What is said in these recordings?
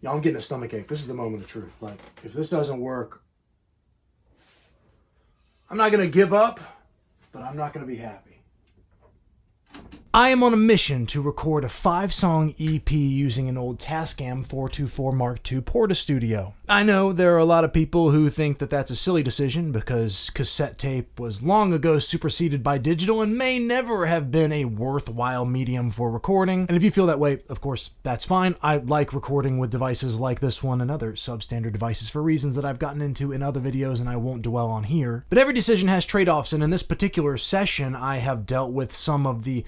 Y'all, I'm getting a stomach ache. This is the moment of truth. Like, if this doesn't work, I'm not going to give up, but I'm not going to be happy. I am on a mission to record a 5-song EP using an old Tascam 424 Mark II Porta Studio. I know there are a lot of people who think that that's a silly decision because cassette tape was long ago superseded by digital and may never have been a worthwhile medium for recording. And if you feel that way, of course, that's fine. I like recording with devices like this one and other substandard devices for reasons that I've gotten into in other videos and I won't dwell on here. But every decision has trade-offs, and in this particular session, I have dealt with some of the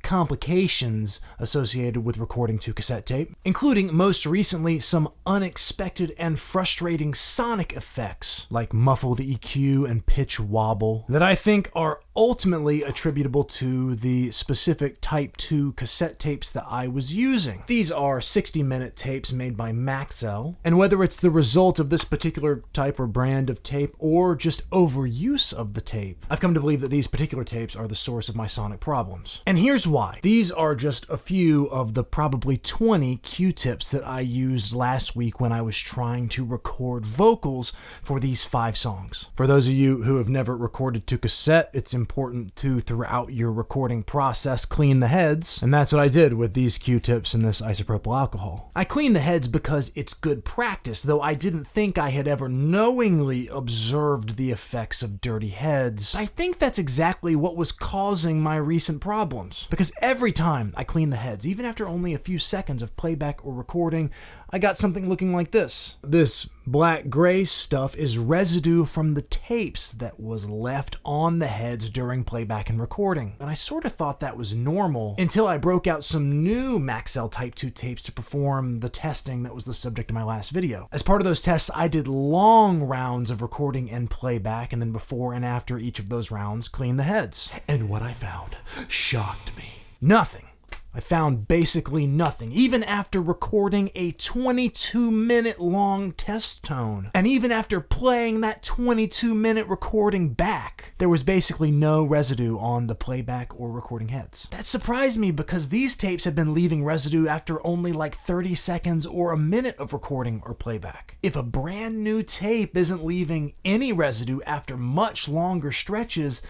complications associated with recording to cassette tape, including most recently some unexpected and frustrating sonic effects like muffled EQ and pitch wobble that I think are ultimately attributable to the specific Type 2 cassette tapes that I was using. These are 60-minute tapes made by Maxell, and whether it's the result of this particular type or brand of tape or just overuse of the tape, I've come to believe that these particular tapes are the source of my sonic problems. And here's why. These are just a few of the probably 20 Q-tips that I used last week when I was trying to record vocals for these 5 songs. For those of you who have never recorded to cassette, it's important to, throughout your recording process, clean the heads, and that's what I did with these Q-tips and this isopropyl alcohol. I clean the heads because it's good practice, though I didn't think I had ever knowingly observed the effects of dirty heads. I think that's exactly what was causing my recent problems. Because every time I clean the heads, even after only a few seconds of playback or recording, I got something looking like this. This black-gray stuff is residue from the tapes that was left on the heads during playback and recording. And I sort of thought that was normal until I broke out some new Maxell Type 2 tapes to perform the testing that was the subject of my last video. As part of those tests, I did long rounds of recording and playback, and then before and after each of those rounds, cleaned the heads. And what I found shocked me. Nothing. I found basically nothing, even after recording a 22-minute long test tone. And even after playing that 22-minute recording back, there was basically no residue on the playback or recording heads. That surprised me because these tapes had been leaving residue after only like 30 seconds or a minute of recording or playback. If a brand new tape isn't leaving any residue after much longer stretches,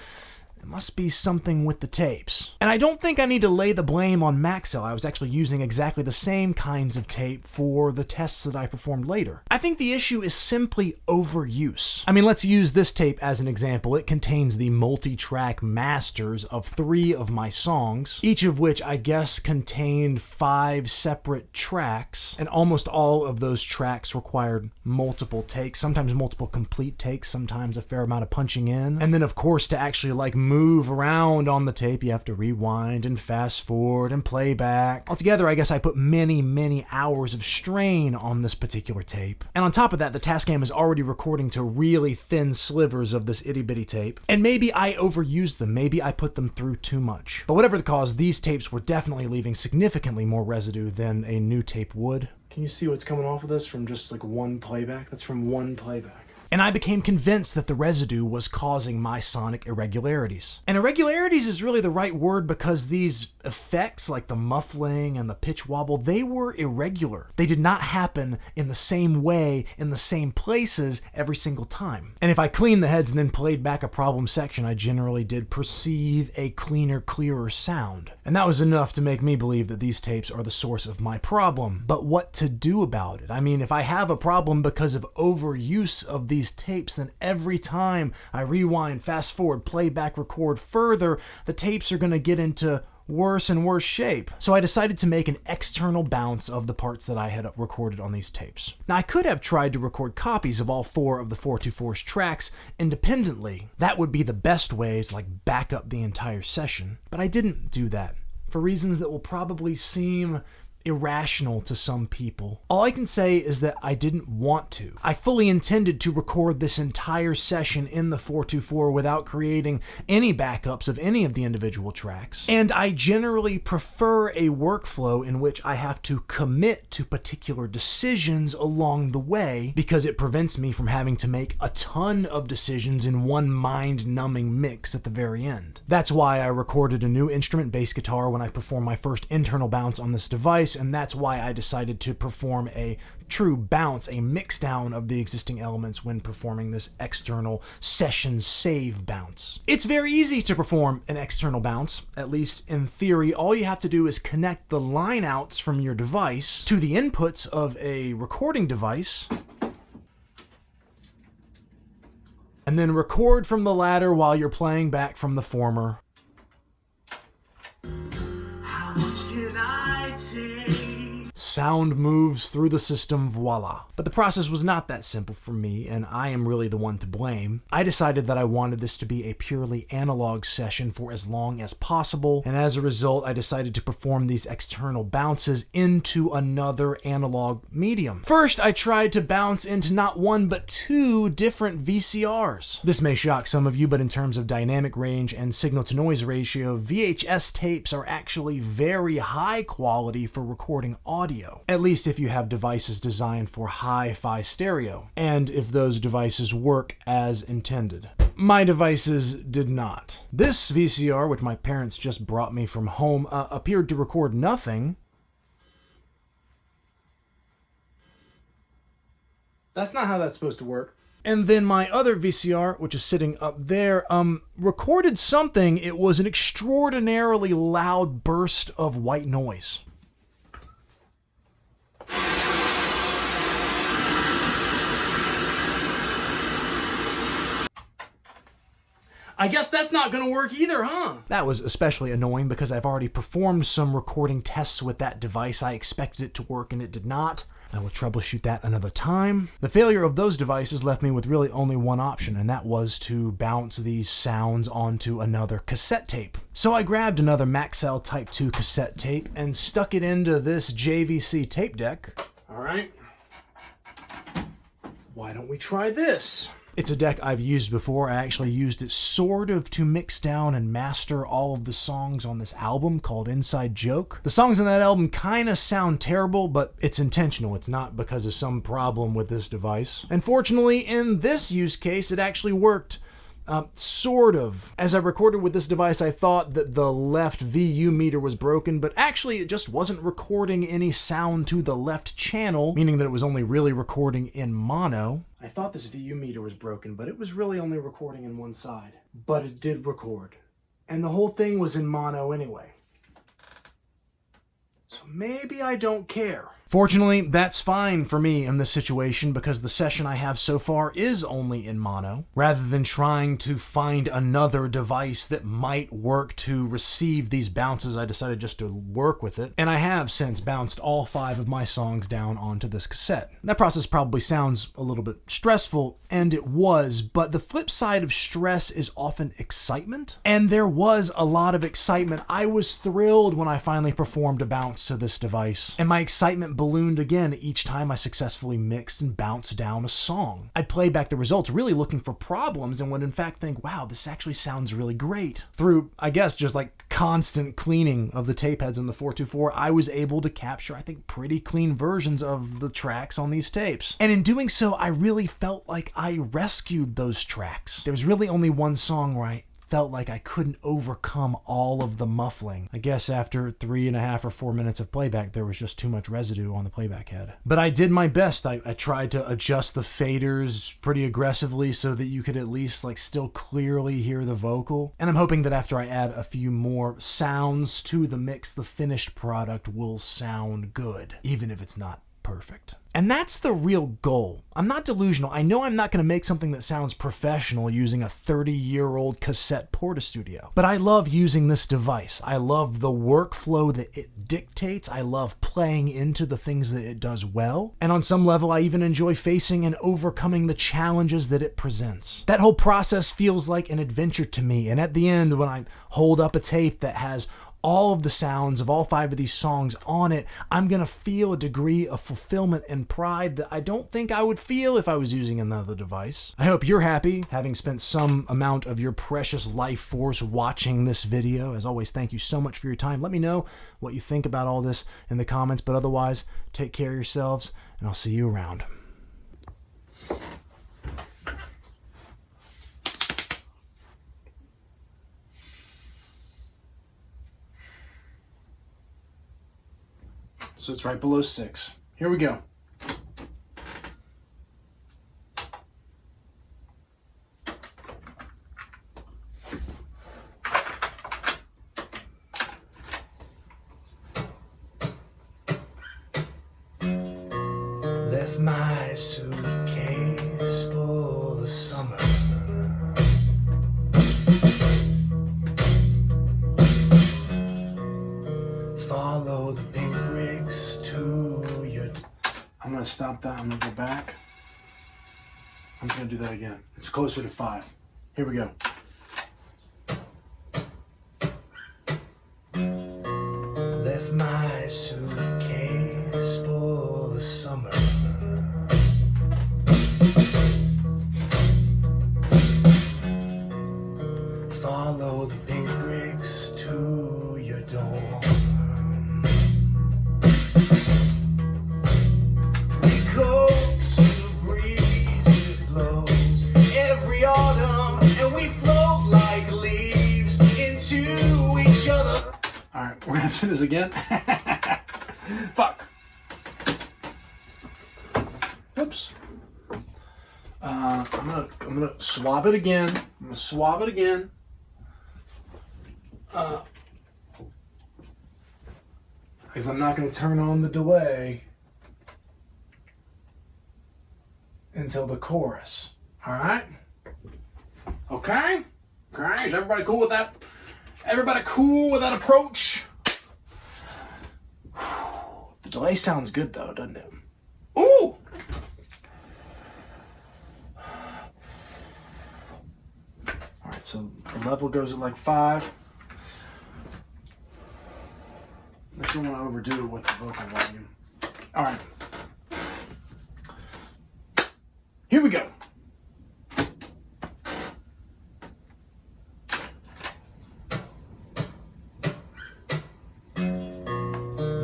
it must be something with the tapes. And I don't think I need to lay the blame on Maxell. I was actually using exactly the same kinds of tape for the tests that I performed later. I think the issue is simply overuse. I mean, let's use this tape as an example. It contains the multi-track masters of 3 of my songs, each of which I guess contained 5 separate tracks, and almost all of those tracks required multiple takes, sometimes multiple complete takes, sometimes a fair amount of punching in. And then of course to actually move around on the tape, you have to rewind and fast forward and play back. Altogether, I guess I put many hours of strain on this particular tape. And on top of that, the Tascam is already recording to really thin slivers of this itty-bitty tape. And maybe I overused them, maybe I put them through too much. But whatever the cause, these tapes were definitely leaving significantly more residue than a new tape would. Can you see what's coming off of this from just like one playback? That's from one playback. And I became convinced that the residue was causing my sonic irregularities. And irregularities is really the right word because these effects, like the muffling and the pitch wobble, they were irregular. They did not happen in the same way, in the same places every single time. And if I cleaned the heads and then played back a problem section, I generally did perceive a cleaner, clearer sound. And that was enough to make me believe that these tapes are the source of my problem. But what to do about it? I mean, if I have a problem because of overuse of these tapes, then every time I rewind, fast forward, play back, record further, the tapes are going to get into worse and worse shape. So I decided to make an external bounce of the parts that I had recorded on these tapes. Now I could have tried to record copies of all 4 of the 424's tracks independently. That would be the best way to back up the entire session. But I didn't do that for reasons that will probably seem irrational to some people. All I can say is that I didn't want to. I fully intended to record this entire session in the 424 without creating any backups of any of the individual tracks. And I generally prefer a workflow in which I have to commit to particular decisions along the way because it prevents me from having to make a ton of decisions in one mind-numbing mix at the very end. That's why I recorded a new instrument bass guitar when I performed my first internal bounce on this device, and that's why I decided to perform a true bounce, a mix down of the existing elements when performing this external session save bounce. It's very easy to perform an external bounce, at least in theory. All you have to do is connect the line outs from your device to the inputs of a recording device, and then record from the latter while you're playing back from the former. How much can I take? Sound moves through the system, voila. But the process was not that simple for me, and I am really the one to blame. I decided that I wanted this to be a purely analog session for as long as possible, and as a result, I decided to perform these external bounces into another analog medium. First, I tried to bounce into not one but two different VCRs. This may shock some of you, but in terms of dynamic range and signal-to-noise ratio, VHS tapes are actually very high quality for recording audio, at least if you have devices designed for hi-fi stereo, and if those devices work as intended. My devices did not. This VCR, which my parents just brought me from home, appeared to record nothing. That's not how that's supposed to work. And then my other VCR, which is sitting up there, recorded something. It was an extraordinarily loud burst of white noise. I guess that's not gonna work either, huh? That was especially annoying because I've already performed some recording tests with that device. I expected it to work and it did not. I will troubleshoot that another time. The failure of those devices left me with really only one option, and that was to bounce these sounds onto another cassette tape. So I grabbed another Maxell Type 2 cassette tape and stuck it into this JVC tape deck. All right. Why don't we try this? It's a deck I've used before. I actually used it sort of to mix down and master all of the songs on this album called Inside Joke. The songs on that album kind of sound terrible, but it's intentional. It's not because of some problem with this device. And fortunately, in this use case, it actually worked. Sort of. As I recorded with this device, I thought that the left VU meter was broken, but actually it just wasn't recording any sound to the left channel, meaning that it was only really recording in mono. I thought this VU meter was broken, but it was really only recording in one side. But it did record. And the whole thing was in mono anyway. So maybe I don't care. Fortunately, that's fine for me in this situation because the session I have so far is only in mono. Rather than trying to find another device that might work to receive these bounces, I decided just to work with it. And I have since bounced all 5 of my songs down onto this cassette. That process probably sounds a little bit stressful, and it was, but the flip side of stress is often excitement. And there was a lot of excitement. I was thrilled when I finally performed a bounce to this device, and my excitement ballooned again each time I successfully mixed and bounced down a song. I'd play back the results really looking for problems and would in fact think, wow, this actually sounds really great. Through, I guess, just like constant cleaning of the tape heads in the 424, I was able to capture, I think, pretty clean versions of the tracks on these tapes. And in doing so, I really felt like I rescued those tracks. There was really only one song where I felt like I couldn't overcome all of the muffling. I guess after 3.5 or 4 minutes of playback, there was just too much residue on the playback head. But I did my best. I tried to adjust the faders pretty aggressively so that you could at least still clearly hear the vocal. And I'm hoping that after I add a few more sounds to the mix, the finished product will sound good, even if it's not perfect. And that's the real goal. I'm not delusional. I know I'm not going to make something that sounds professional using a 30-year-old cassette Portastudio. But I love using this device. I love the workflow that it dictates. I love playing into the things that it does well. And on some level, I even enjoy facing and overcoming the challenges that it presents. That whole process feels like an adventure to me. And at the end, when I hold up a tape that has all of the sounds of all 5 of these songs on it, I'm going to feel a degree of fulfillment and pride that I don't think I would feel if I was using another device. I hope you're happy, having spent some amount of your precious life force watching this video. As always, thank you so much for your time. Let me know what you think about all this in the comments, but otherwise, take care of yourselves, and I'll see you around. So it's right below 6. Here we go. Left my suitcase for the summer. Follow the pink bricks to your... I'm going to stop that. I'm going to go back. I'm going to do that again. It's closer to 5. Here we go. Left my suitcase for the summer. Follow the pink bricks to your dorm. We coax the breeze that blows every autumn, and we float like leaves into each other. Alright, we're gonna do this again. Fuck. Oops. I'm gonna swab it again. Because I'm not gonna turn on the delay until the chorus. Alright? Okay? Okay, is everybody cool with that? Everybody cool with that approach? The delay sounds good though, doesn't it? Ooh! Alright, so the level goes at like 5. I just don't want to overdo it with the vocal volume. Alright. Here we go.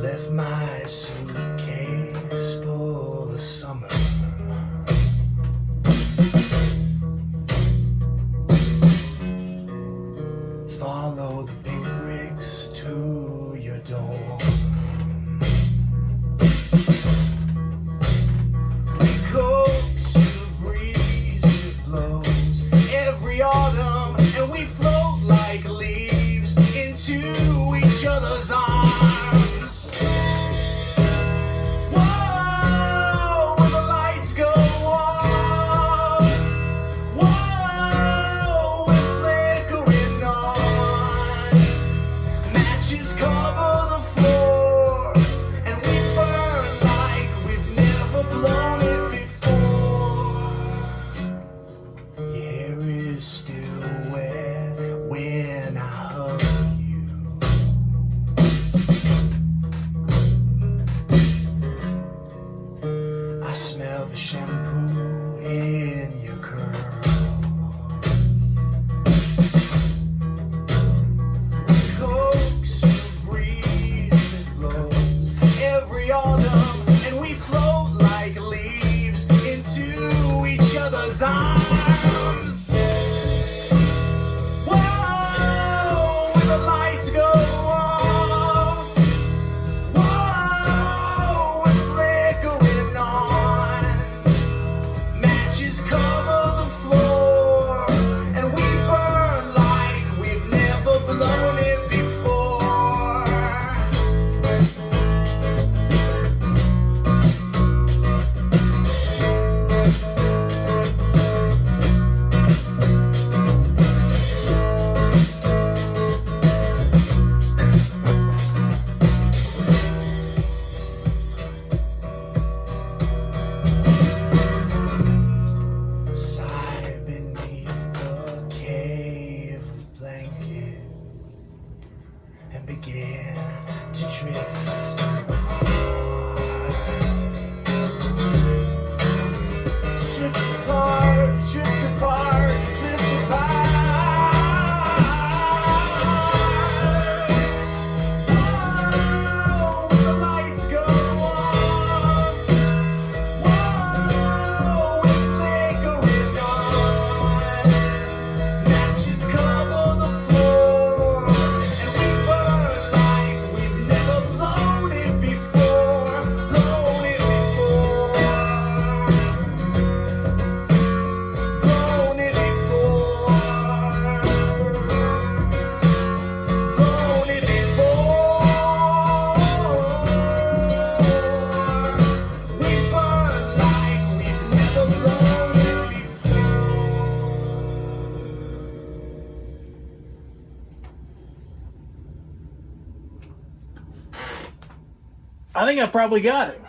Left my suitcase for the summer. Follow the pink bricks to your door. We coax the breeze that blows every autumn, and we float like leaves into each other's arms. Whoa, when the lights go on. Whoa, we're flickering on. Matches cover the floor, and we burn like we've never blown it before. Your hair is still wet when I hug you. I smell the shampoo in your curls. Coax the breeze that blows every autumn, and we float like leaves into each other's arms. Whoa, when the lights go on. Whoa, we're flickering on. I think I probably got it.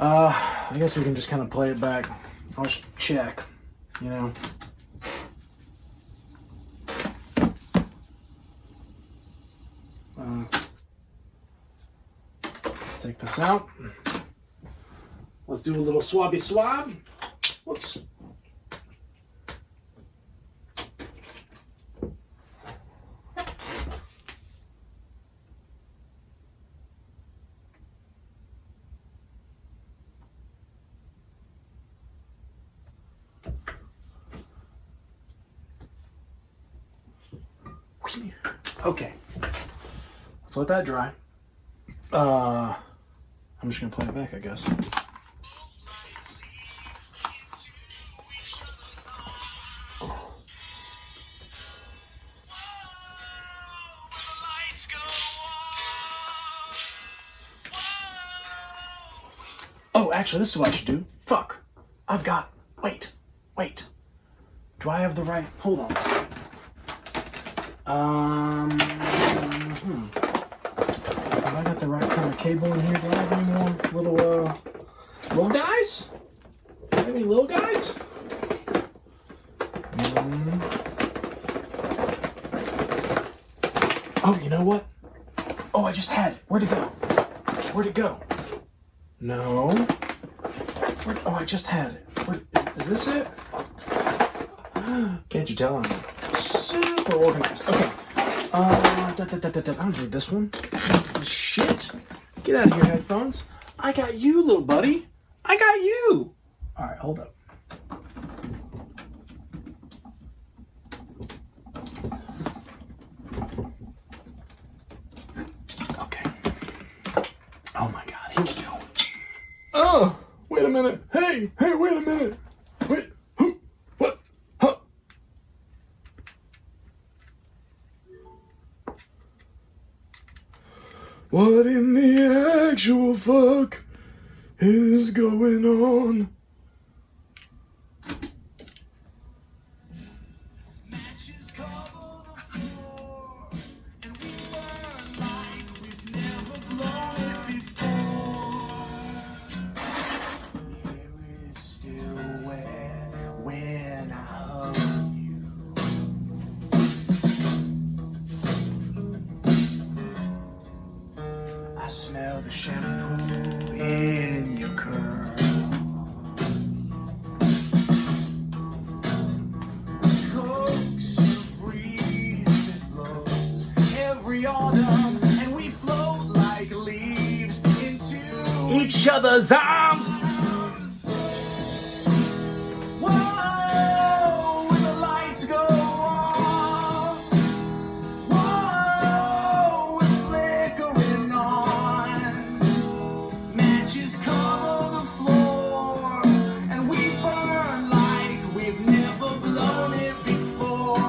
I guess we can just kind of play it back. I'll just check, you know. Let's take this out. Let's do a little swabby swab. Whoops. Okay, let's let that dry. I'm just gonna play it back, I guess. Oh, actually, this is what I should do. Fuck. I've got... Wait. Do I have the right... Hold on a second. Have I got the right kind of cable in here? Do I have any more little guys? Any little guys? Oh, you know what? Oh, I just had it. Where'd it go? Where'd it go? No. Oh, I just had it. Is this it? Can't you tell I'm super organized? Okay. I don't need this one. Shit. Get out of here, headphones. I got you, little buddy. I got you. All right, hold up. Okay. Oh my God, here we go. Oh, wait a minute. Hey, wait a minute. Wait, who, what, huh? What in the actual fuck is going on? I smell the shampoo in your curl. Coax your breeze, it blows every autumn, and we float like leaves into each other's arms. Whoa, when the lights go off. Whoa, we're flickering on. Matches cover the floor, and we burn like we've never blown it before.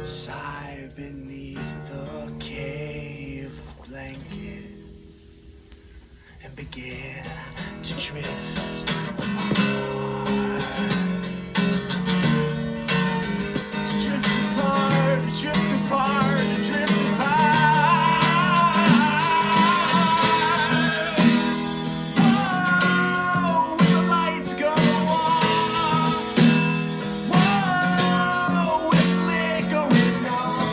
Sigh beneath the cave of blankets and begin to drift apart. Drift apart, drift apart, drift apart. Oh, when the lights go on. Whoa, we're flickering on.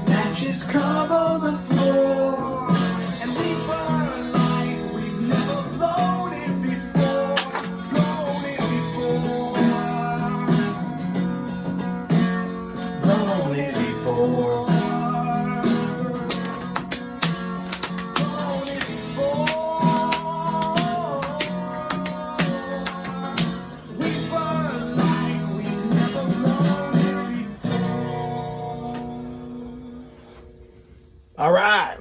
Matches cover the floor, and we burn like we've never blown it before. Blown it before. Blown it before. Blown it before. We burn like we've never blown it before. All right.